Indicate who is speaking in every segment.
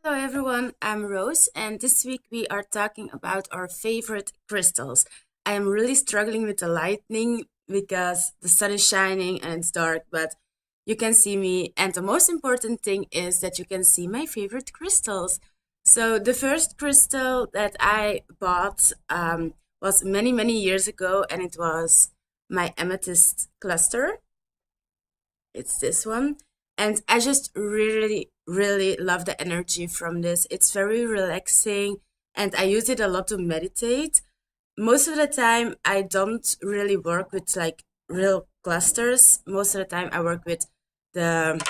Speaker 1: Hello everyone, I'm Rose, and this week we are talking about our favorite crystals. I am really struggling with the lightning because the sun is shining and it's dark, but you can see me, and the most important thing is that you can see my favorite crystals. So, the first crystal that I bought was many years ago, and it was my amethyst cluster. It's this one. And I just really love the energy from this. It's very relaxing and I use it a lot to meditate. Most of the time, I don't really work with like real clusters. Most of the time, I work with the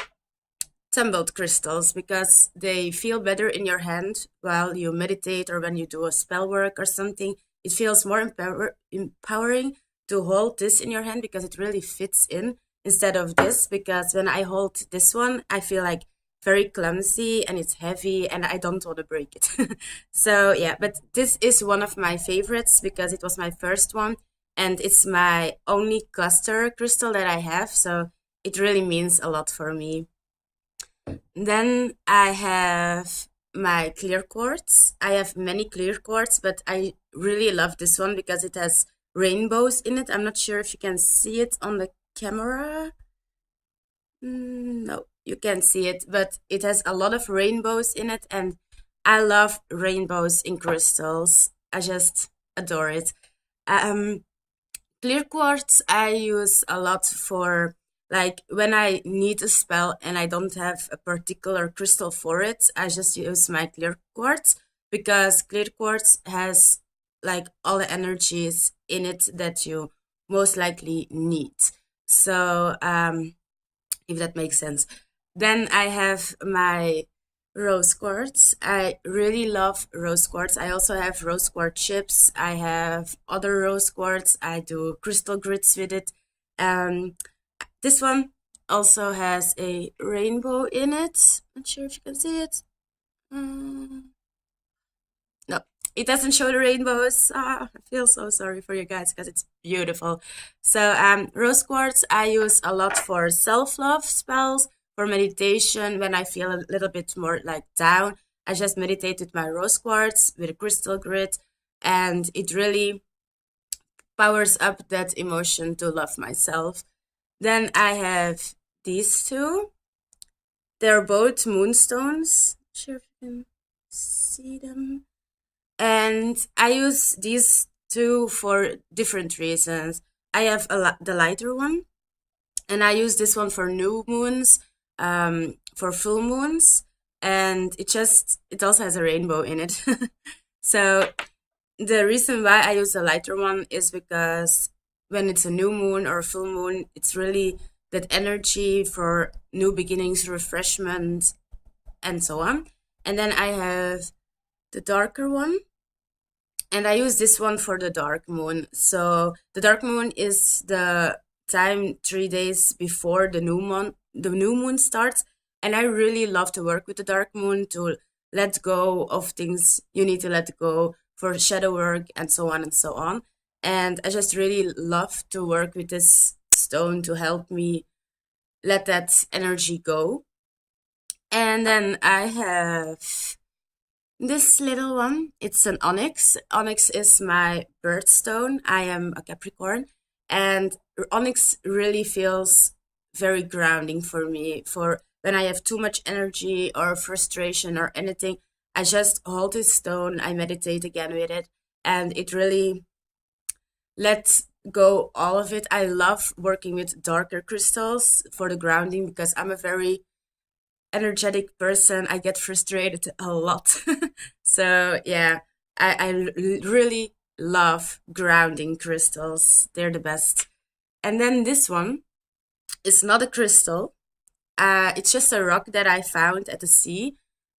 Speaker 1: tumbled crystals because they feel better in your hand while you meditate or when you do a spell work or something. It feels more empowering to hold this in your hand because it really fits in instead of this. Because when I hold this one, I feel like very clumsy and it's heavy and I don't want to break it. So, yeah, but this is one of my favorites because it was my first one and it's my only cluster crystal that I have. So, it really means a lot for me. Then I have my clear quartz. I have many clear quartz, but I really love this one because it has rainbows in it. I'm not sure if you can see it on the camera. No, you can't see it, but it has a lot of rainbows in it, and I love rainbows in crystals. I just adore it. Um, Clear quartz I use a lot for like when I need a spell and I don't have a particular crystal for it, I just use my clear quartz because clear quartz has like all the energies in it that you most likely need. So, if that makes sense. Then I have my rose quartz. I really love rose quartz. I also have rose quartz chips. I have other rose quartz. I do crystal grits with it. Um, this one also has a rainbow in it. Not sure if you can see it. No, it doesn't show the rainbows. I feel so sorry for you guys because it's beautiful. So, rose quartz I use a lot for self-love spells, for meditation when I feel a little bit more like down. I just meditate with my rose quartz with a crystal grid, and it really powers up that emotion to love myself. Then I have these two. They're both moonstones. Not sure if you can see them. And I use these two for different reasons. I have the lighter one, and I use this one for new moons, for full moons, and it also has a rainbow in it. So the reason why I use the lighter one is because when it's a new moon or a full moon, it's really that energy for new beginnings, refreshment, and so on. And then I have the darker one, and I use this one for the dark moon. So the dark moon is the time 3 days before the new moon starts, and I really love to work with the dark moon to let go of things you need to let go for shadow work and so on and so on. And I just really love to work with this stone to help me let that energy go. And then I have this little one. It's an onyx. Onyx is my birthstone. I am a Capricorn, and onyx really feels very grounding for me. For when I have too much energy or frustration or anything, I just hold this stone, I meditate again with it, and it really lets go all of it. I love working with darker crystals for the grounding because I'm a very energetic person. I get frustrated a lot. So yeah, I really love grounding crystals. They're the best. And then this one is not a crystal. It's just a rock that I found at the sea,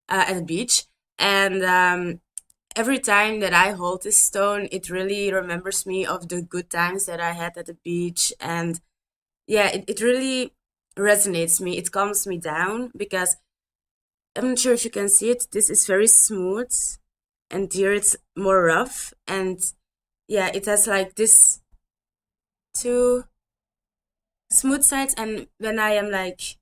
Speaker 1: at the beach. And every time that I hold this stone, it really remembers me of the good times that I had at the beach. And yeah, it really resonates me. It calms me down because I'm not sure if you can see it. This is very smooth, and here it's more rough. And yeah, it has like this two smooth sides. And when I am like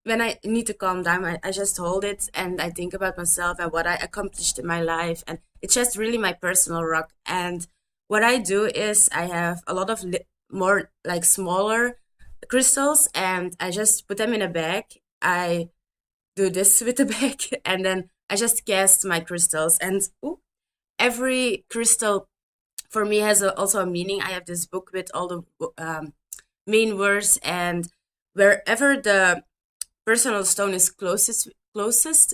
Speaker 1: when I need to calm down, I just hold it and I think about myself and what I accomplished in my life. And it's just really my personal rock. And what I do is I have a lot of more like smaller crystals and I just put them in a bag. I do this with the bag and then I just cast my crystals. And ooh, every crystal for me has also a meaning. I have this book with all the main words, and wherever the personal stone is closest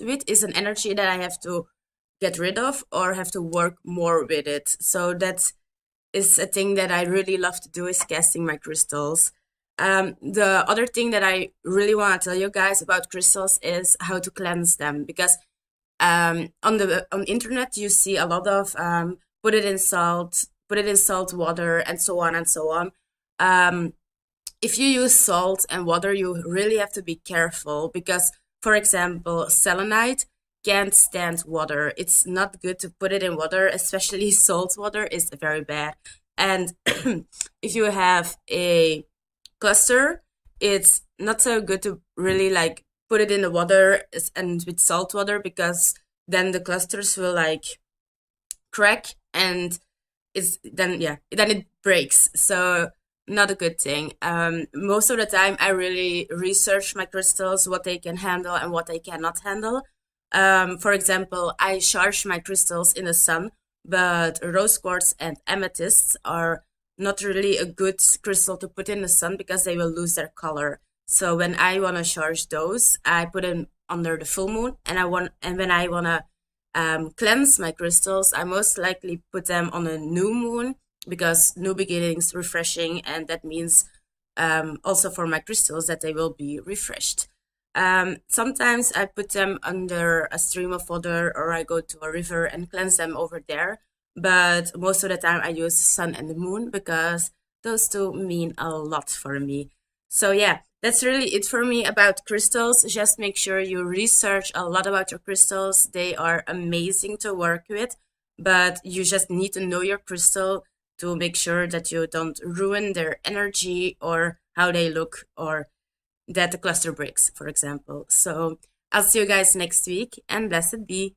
Speaker 1: with is an energy that I have to get rid of or have to work more with it. So that is a thing that I really love to do, is casting my crystals. The other thing that I really want to tell you guys about crystals is how to cleanse them, because on the internet you see a lot of put it in salt water, and so on and so on. If you use salt and water, you really have to be careful because, for example, selenite can't stand water. It's not good to put it in water, especially salt water is very bad. And if you have a cluster, it's not so good to really like put it in the water and with salt water, because then the clusters will like crack and then it breaks. So not a good thing. Most of the time I really research my crystals, what they can handle and what they cannot handle. For example, I charge my crystals in the sun, but rose quartz and amethysts are not really a good crystal to put in the sun because they will lose their color. So when I want to charge those, I put them under the full moon, and when I want to cleanse my crystals, I most likely put them on a new moon, because new beginnings, refreshing, and that means also for my crystals that they will be refreshed. Sometimes I put them under a stream of water, or I go to a river and cleanse them over there. But most of the time I use the sun and the moon because those two mean a lot for me. So yeah, that's really it for me about crystals. Just make sure you research a lot about your crystals. They are amazing to work with, but you just need to know your crystal to make sure that you don't ruin their energy or how they look, or that the cluster breaks, for example. So I'll see you guys next week, and blessed be.